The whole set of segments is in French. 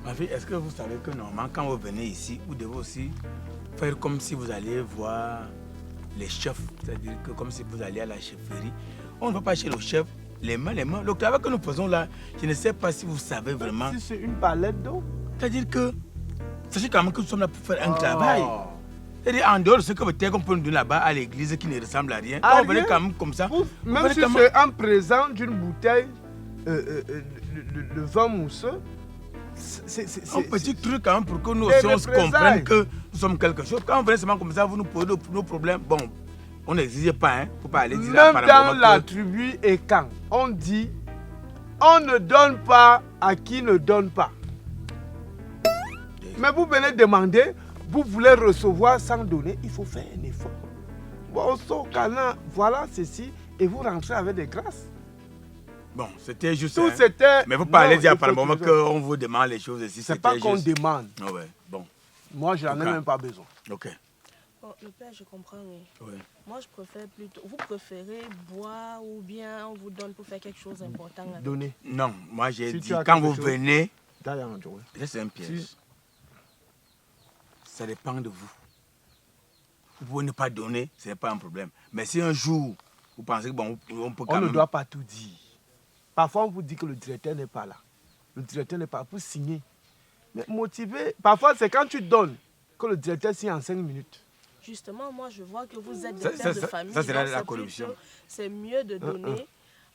Ma fille, est-ce que vous savez que normalement, quand vous venez ici, vous devez aussi faire comme si vous alliez voir les chefs, c'est-à-dire que comme si vous alliez à la chefferie. On ne va pas chez le chef, les mains. Le travail que nous faisons là, je ne sais pas si vous savez vraiment. Si c'est une palette d'eau. C'est-à-dire que, sachez quand même que nous sommes là pour faire un travail. C'est-à-dire en dehors de ce que peut-être qu'on peut nous donner là-bas à l'église qui ne ressemble à rien. Quand on venait quand même comme ça. Même si c'est un présent d'une bouteille de vin mousseux. Un petit truc quand même pour que nous aussi on se comprenne que nous sommes quelque chose. Quand on venait seulement comme ça, vous nous posez nos problèmes. Bon, on n'exige pas, hein. Faut pas aller dire même dans la tribu et quand on dit on ne donne pas à qui ne donne pas. Mais vous venez demander, vous voulez recevoir sans donner, il faut faire un effort. Bon, voilà ceci et vous rentrez avec des grâces. Bon, c'était juste. Tout c'était. Mais vous parlez dire par le moment qu'on vous demande les choses ici. C'est pas qu'on demande. Ah ouais, bon. Moi, je n'en ai même pas besoin. Ok. Bon, le père, je comprends, oui. Oui. Moi, je préfère plutôt. Vous préférez boire ou bien on vous donne pour faire quelque chose d'important? Donner. Non, moi j'ai dit quand vous venez. C'est un piège. Si. Ça dépend de vous. Vous pouvez ne pas donner, ce n'est pas un problème. Mais si un jour, vous pensez que bon, on peut quand même. On ne doit pas tout dire. Parfois, on vous dit que le directeur n'est pas là. Le directeur n'est pas là pour signer. Mais motiver, parfois, c'est quand tu donnes que le directeur signe en 5 minutes. Justement, moi, je vois que vous êtes des pères de famille. Ça, c'est la corruption. C'est mieux de donner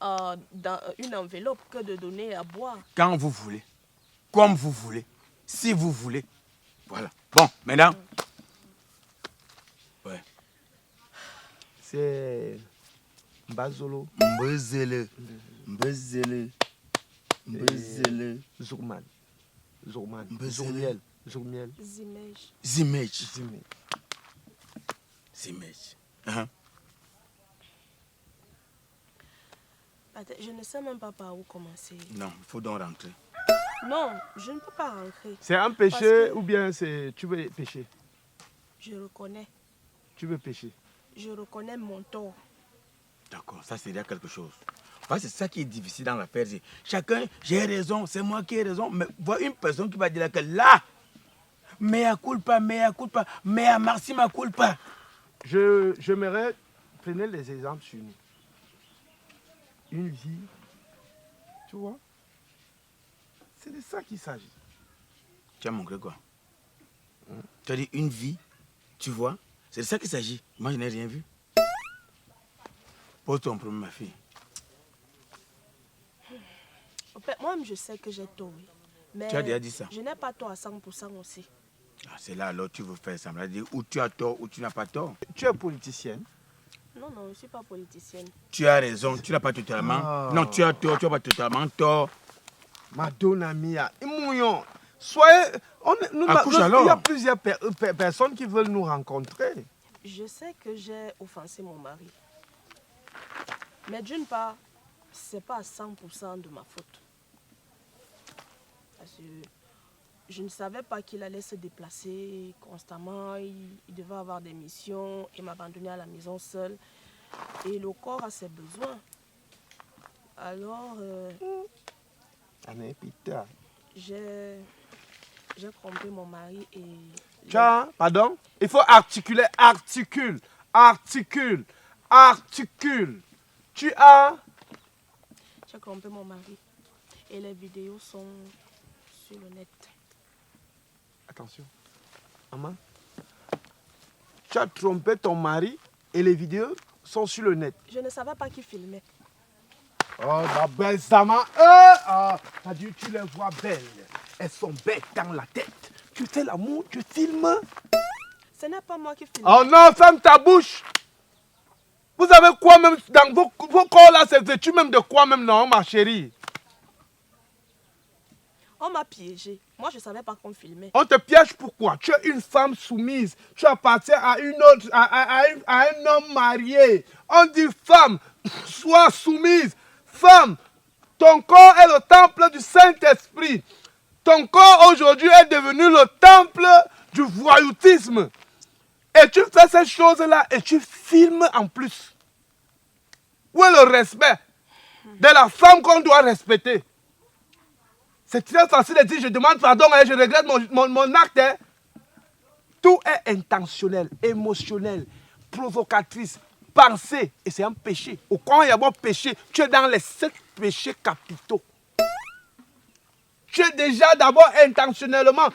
dans une enveloppe que de donner à boire. Quand vous voulez, comme vous voulez, si vous voulez. Voilà. Bon, maintenant. Ouais. C'est Mbazolo. Mbezele. Mbezele. Mbezele. Zourman. Zourmiel. Zourmiel. Zimej. Je ne sais même pas par où commencer. Non, il faut donc rentrer. Non, je ne peux pas rentrer. C'est un péché ou bien tu veux pécher? Je reconnais. Tu veux pécher? Je reconnais mon tort. D'accord, ça c'est déjà quelque chose. C'est ça qui est difficile dans l'affaire. Chacun, j'ai raison, c'est moi qui ai raison. Mais voir une personne qui va dire que là, mea culpa, mea maxima culpa. J'aimerais prendre les exemples sur nous. Une vie, tu vois, c'est de ça qu'il s'agit. Tu as montré quoi? Tu as dit une vie, tu vois, c'est de ça qu'il s'agit. Moi, je n'ai rien vu. Pose ton problème, ma fille. Moi-même, je sais que j'ai tort. Mais tu as déjà dit ça? Je n'ai pas tort à 100% aussi. C'est là alors tu veux faire semblant de dire où tu as tort ou tu n'as pas tort. Tu es politicienne? Non, je ne suis pas politicienne. Tu as raison, tu n'as pas totalement. Non, tu as tort, tu n'as pas totalement tort. Madonna mia, mouillon. Soyez. Il y a plusieurs personnes qui veulent nous rencontrer. Je sais que j'ai offensé mon mari. Mais d'une part, ce n'est pas à 100% de ma faute. Parce que je ne savais pas qu'il allait se déplacer constamment. Il devait avoir des missions et m'abandonner à la maison seule. Et le corps a ses besoins. Alors, j'ai trompé mon mari et... Pardon? Il faut articuler. Articule. Tu as... J'ai trompé mon mari. Et les vidéos sont sur le net. Attention. Maman. Tu as trompé ton mari et les vidéos sont sur le net. Je ne savais pas qui filmait. Oh, la belle Sama. T'as dit tu les vois belles. Elles sont bêtes dans la tête. Tu fais l'amour, tu filmes. Ce n'est pas moi qui filme. Oh non, ferme ta bouche. Vous avez quoi même dans vos corps là, c'est vêtu même de quoi même, non, ma chérie? On m'a piégé. Moi, je ne savais pas qu'on filmait. On te piège pourquoi? Tu es une femme soumise. Tu appartiens à une autre, à un homme marié. On dit femme, sois soumise. Femme, ton corps est le temple du Saint-Esprit. Ton corps aujourd'hui est devenu le temple du voyoutisme. Et tu fais ces choses-là et tu filmes en plus. Où est le respect de la femme qu'on doit respecter? C'est très facile de dire je demande pardon et je regrette mon acte. Hein. Tout est intentionnel, émotionnel, provocatrice, pensée. Et c'est un péché. Au quand il y a bon péché, tu es dans les 7 péchés capitaux. Tu es déjà d'abord intentionnellement.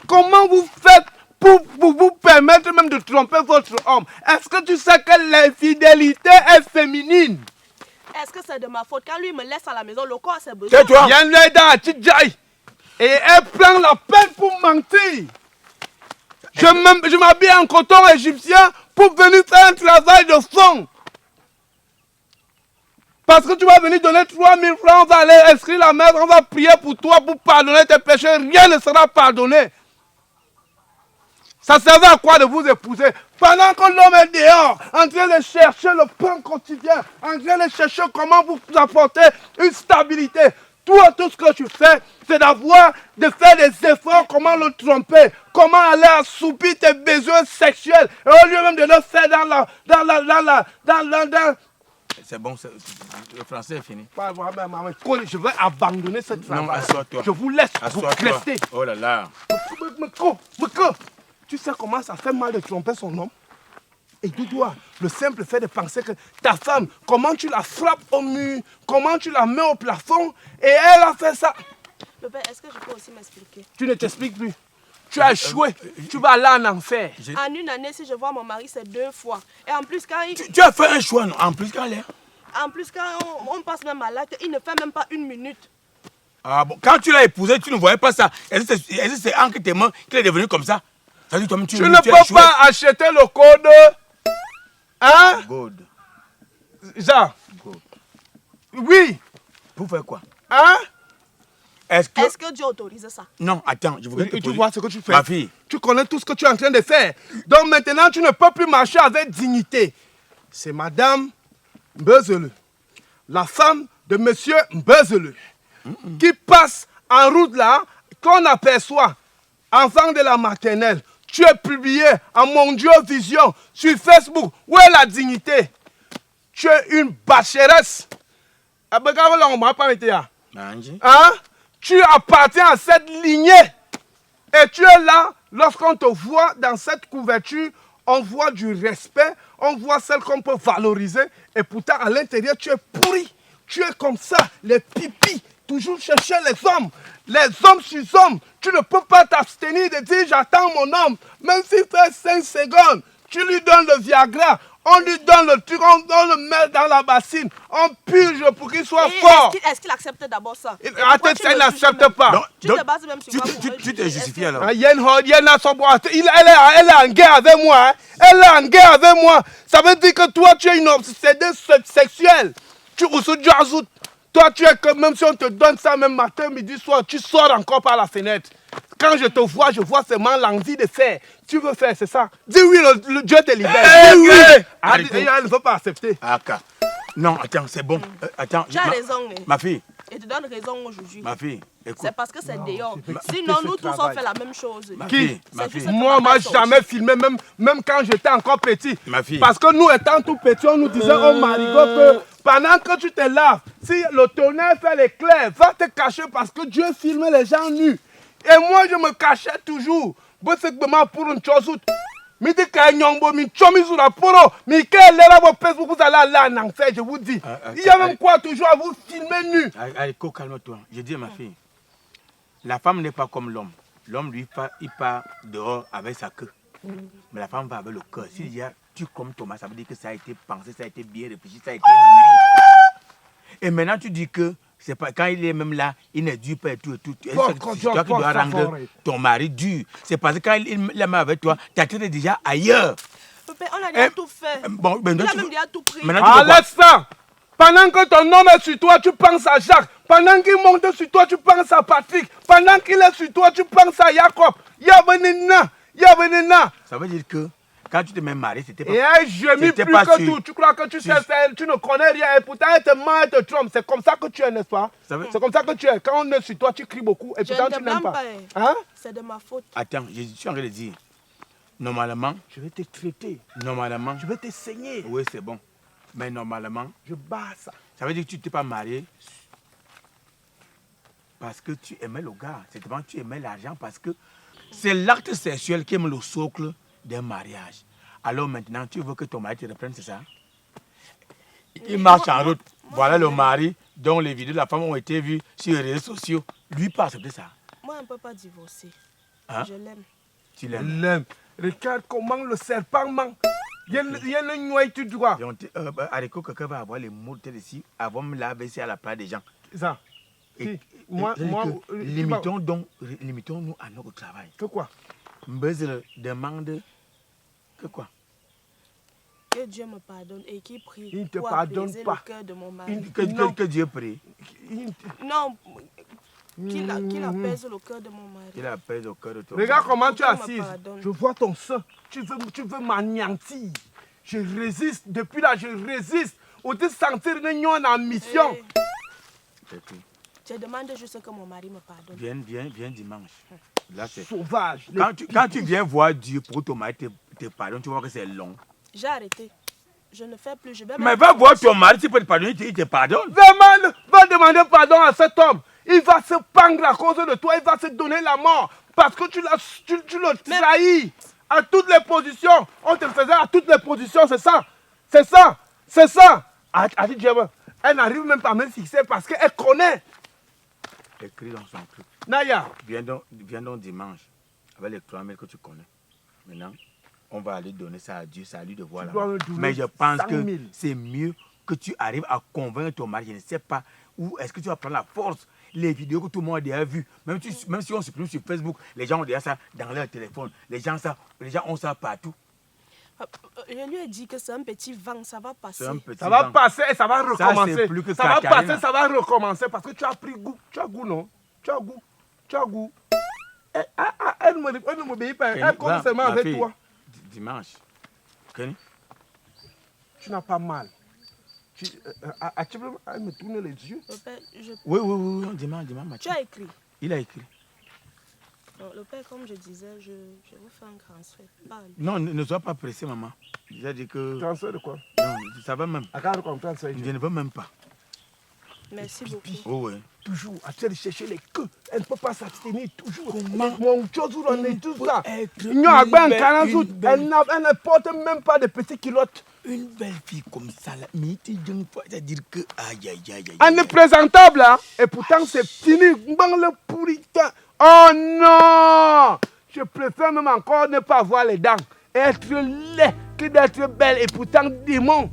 Comment vous faites pour vous permettre même de tromper votre homme? Est-ce que tu sais que l'infidélité est féminine? Est-ce que c'est de ma faute? Quand lui me laisse à la maison, le corps a ses besoins. Tais-toi. Viens lui dans la petite jaille. Et elle prend la peine pour mentir. Je m'habille en coton égyptien pour venir faire un travail de fond. Parce que tu vas venir donner 3000 francs, on va aller inscrire la mère, on va prier pour toi, pour pardonner tes péchés. Rien ne sera pardonné. Ça servait à quoi de vous épouser? Pendant que l'homme est dehors, en train de chercher le pain quotidien, en train de chercher comment vous apporter une stabilité. Toi, tout ce que tu fais, c'est de faire des efforts, comment le tromper, comment aller assoupir tes besoins sexuels. Et au lieu même de le faire C'est bon, le français est fini. Je vais abandonner ce travail. Non, assois-toi. Je vous laisse, vous Assois-toi. restez. Oh là là. Tu sais comment ça fait mal de tromper son homme? Et tu dois, le simple fait de penser que ta femme, comment tu la frappes au mur, comment tu la mets au plafond, et elle a fait ça. Le père, est-ce que je peux aussi m'expliquer? Tu ne t'expliques plus. Tu as échoué. Tu vas aller en enfer. En une année, si je vois mon mari, c'est 2 fois. Et en plus, quand il... Tu as fait un choix, non? En plus, quand elle est... En plus, quand on passe même à l'acte, il ne fait même pas 1 minute. Ah bon, quand tu l'as épousé, tu ne voyais pas ça. Est-ce que c'est entre tes mains qu'il est devenu comme ça? Ça veut dire toi-même, Tu ne peux pas acheter le code. Hein? God. Jean. God. Oui. Pour faire quoi? Hein? Est-ce que Dieu autorise ça? Non, attends, je voudrais te Et tu poser... vois ce que tu fais. Ma fille. Tu connais tout ce que tu es en train de faire. Donc maintenant, tu ne peux plus marcher avec dignité. C'est Madame Mbezele, la femme de Monsieur Mbezele, qui passe en route là, qu'on aperçoit, enfant de la maternelle. Tu es publié en Mondial Vision sur Facebook. Où est la dignité? Tu es une bachéresse. Hein? Tu appartiens à cette lignée. Et tu es là, lorsqu'on te voit dans cette couverture, on voit du respect, on voit celle qu'on peut valoriser. Et pourtant, à l'intérieur, tu es pourri. Tu es comme ça, les pipis, toujours chercher les hommes sur hommes. Tu ne peux pas t'abstenir de dire j'attends mon homme. Même s'il fait 5 secondes, tu lui donnes le Viagra. On lui donne le truc, on le met dans la bassine, on purge pour qu'il soit fort. Est-ce qu'il accepte d'abord ça? Attends, il n'accepte pas. Non, Tu te bases même sur quoi? Tu t'es justifié alors. Elle est en guerre avec moi. Hein. Elle est en guerre avec moi. Ça veut dire que toi, tu es une obsédée sexuelle. Toi, tu es que même si on te donne ça, même matin, midi, soir, tu sors encore par la fenêtre. Quand je te vois, je vois seulement l'envie de faire. Tu veux faire, c'est ça. Dis oui, le Dieu te libère. Dis oui. Elle ne veut pas accepter. Non, attends, c'est bon. Attends. Tu as raison. Ma fille. Et tu donnes raison aujourd'hui. Ma fille, écoute. C'est parce que c'est dehors. Sinon, nous tous, on fait la même chose. Ma fille. Moi, je n'ai jamais filmé, même quand j'étais encore petit. Ma fille. Parce que nous, étant tout petits, on nous disait, oh Marigot, que pendant que tu te laves, si le tonnerre fait l'éclair, va te cacher parce que Dieu filme les gens nus. Et moi, je me cachais toujours. Pour une chose. Je vous dis. Il y a même quoi toujours à vous filmer nu. Allez, calme-toi. Je dis à ma fille, la femme n'est pas comme l'homme. L'homme, lui, il part dehors avec sa queue. Mais la femme va avec le cœur. S'il y a tu comme Thomas, ça veut dire que ça a été pensé, ça a été bien réfléchi, ça a été mûri. Et maintenant, tu dis que c'est pas, quand il est même là, il ne dure pas et tout. C'est toi qui dois rendre ton mari dur. C'est parce que quand il est avec toi, ta tête est déjà ailleurs. On a déjà tout fait. Bon, il a même déjà tout pris. Laisse ça. Pendant que ton homme est sur toi, tu penses à Jacques. Pendant qu'il monte sur toi, tu penses à Patrick. Pendant qu'il est sur toi, tu penses à Jacob. Ça veut dire que quand tu te mets marié, c'était pas... Et elle gémit plus que tout. Tu crois que tu sais faire, tu ne connais rien. Et pourtant, elle te ment, elle te trompe. C'est comme ça que tu es, n'est-ce pas? C'est comme ça que tu es. Quand on est sur toi, tu cries beaucoup. Et pourtant, tu n'aimes pas. Hein? C'est de ma faute. Attends, je suis en train de dire. Normalement... Je vais te traiter. Normalement... Je vais te saigner. Oui, c'est bon. Mais normalement... Je bats ça. Ça veut dire que tu ne t'es pas marié parce que tu aimais le gars. C'est vraiment tu aimais l'argent parce que c'est l'acte sexuel qui est le socle d'un mariage. Alors maintenant, tu veux que ton mari te reprenne, c'est ça? Il marche en route. Voilà le mari dont les vidéos de la femme ont été vues sur les réseaux sociaux. Lui, pas accepter ça. Moi, on ne peut pas divorcer. Hein? Je l'aime. Tu Je l'aimes. l'aime. Regarde comment le serpent ment. Il y a le noyau du droit. Haricot, quelqu'un va avoir les mots de ici avant de la baisser à la place des gens. Ça. Et- Moi, limitons-nous à notre travail. Que quoi? Mbezle demande que quoi? Que Dieu me pardonne et qu'il prie Il ne te pour pardonne apaiser pas. le cœur de mon mari. Que Dieu prie. Non, qu'il apaise le cœur de mon mari. Il apaise au cœur de ton Regarde mari. comment tu es Dieu me assise. pardonne. Je vois ton sein. Tu veux m'anéantir. Je résiste. Depuis là, je résiste. On te sentir en mission. Eh, je demande juste que mon mari me pardonne. Viens dimanche. Là, c'est... Sauvage. Quand tu viens voir Dieu pour ton mari te pardonne, tu vois que c'est long. J'ai arrêté. Je ne fais plus. Je vais Mais va voir ton mari, tu peux te pardonner, il te pardonne. Va demander pardon à cet homme. Il va se pendre à cause de toi. Il va se donner la mort. Parce que tu le trahis à toutes les positions. On te faisait à toutes les positions. C'est ça. C'est ça. C'est ça. Adi Djema, elle n'arrive même pas à me fixer parce qu'elle connaît. Écris dans son truc. Naya. Viens donc dimanche avec les 3000 que tu connais. Maintenant, on va aller donner ça à Dieu, c'est à lui de voir là. Mais je pense 100 000. que c'est mieux que tu arrives à convaincre ton mari. Je ne sais pas où est-ce que tu vas prendre la force. Les vidéos que tout le monde a déjà vues, même si on supprime sur Facebook, les gens ont déjà ça dans leur téléphone. Les gens ont ça partout. Je lui ai dit que c'est un petit vent, ça va passer. C'est un petit Ça va vent. passer et ça va recommencer. c'est plus que ça va Katarina. passer, ça va recommencer parce que tu as pris goût. Tu as goût, non? Tu as goût. Tu as goût. Elle ne m'obéit pas. Kenny, Elle commence va, seulement ma avec fille, toi. Dimanche. Kenny? Tu n'as pas mal. As-tu vraiment à me tourner les yeux? Le père, Oui, dimanche, tu Mathieu. as écrit. Il a écrit. Non, le père, comme je disais, je vous fais un transfert. Parle. Non, ne sois pas pressé, maman. J'ai dit que... Transfert de quoi? Non, ça va même. Regarde comme transfert. Je ne veux même pas. Merci beaucoup. Oh, oui. Toujours, à de chercher les queues. Elle ne peut pas s'abstenir toujours. Comment Mon chose où on est tout ça. être Il n'y a pas un une canard belle- sous. une belle- Elle ne porte même pas de petites culottes. Une belle fille comme ça, là, mais tu dis fois, c'est-à-dire que... Aïe. Elle est présentable, hein. Et pourtant, c'est fini. Bang le puritain. Oh non! Je préfère même encore ne pas avoir les dents. Être laid que d'être belle et pourtant démon.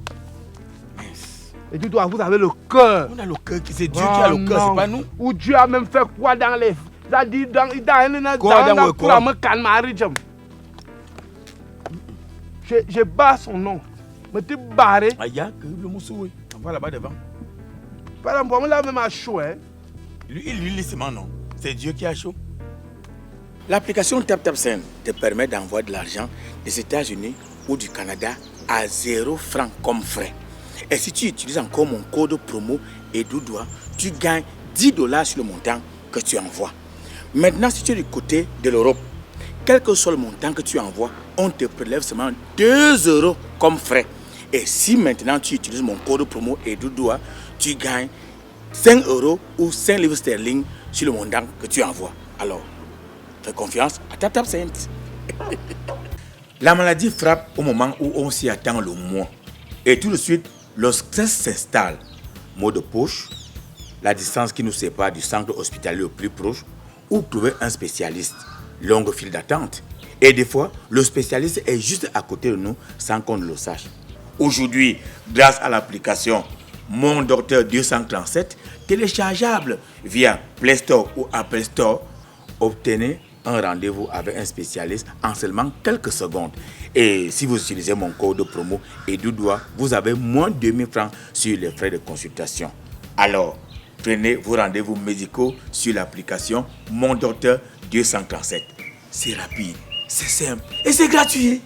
Et tu dois, vous avez le cœur. On a le cœur, c'est Dieu qui a le cœur, c'est pas nous. Ou Dieu a même fait quoi dans les... C'est-à-dire je bats son nom. Me te barré. Aïe, que le moussou, oui. On va là-bas devant. Par exemple, on l'a même à chaud, hein. Lui, laissez-moi, non. C'est Dieu qui a chaud. L'application TapTapSend te permet d'envoyer de l'argent des États-Unis ou du Canada à 0 francs comme frais. Et si tu utilises encore mon code promo EDOUDOA, tu gagnes $10 sur le montant que tu envoies. Maintenant, si tu es du côté de l'Europe, quel que soit le montant que tu envoies, on te prélève seulement 2 € comme frais. Et si maintenant tu utilises mon code promo EDOUDOA, tu gagnes 5 € ou 5 livres sterling sur le montant que tu envoies. Alors, fais confiance à TapTapSend. La maladie frappe au moment où on s'y attend le moins. Et tout de suite, le stress s'installe. Maux de poche, la distance qui nous sépare du centre hospitalier le plus proche, ou trouver un spécialiste. Longue file d'attente. Et des fois, le spécialiste est juste à côté de nous sans qu'on ne le sache. Aujourd'hui, grâce à l'application Mon Docteur 237, téléchargeable via Play Store ou Apple Store, obtenez un rendez-vous avec un spécialiste en seulement quelques secondes. Et si vous utilisez mon code promo EDOUDOA, vous avez moins de 2000 francs sur les frais de consultation. Alors, prenez vos rendez-vous médicaux sur l'application Mon Docteur 237. C'est rapide, c'est simple et c'est gratuit.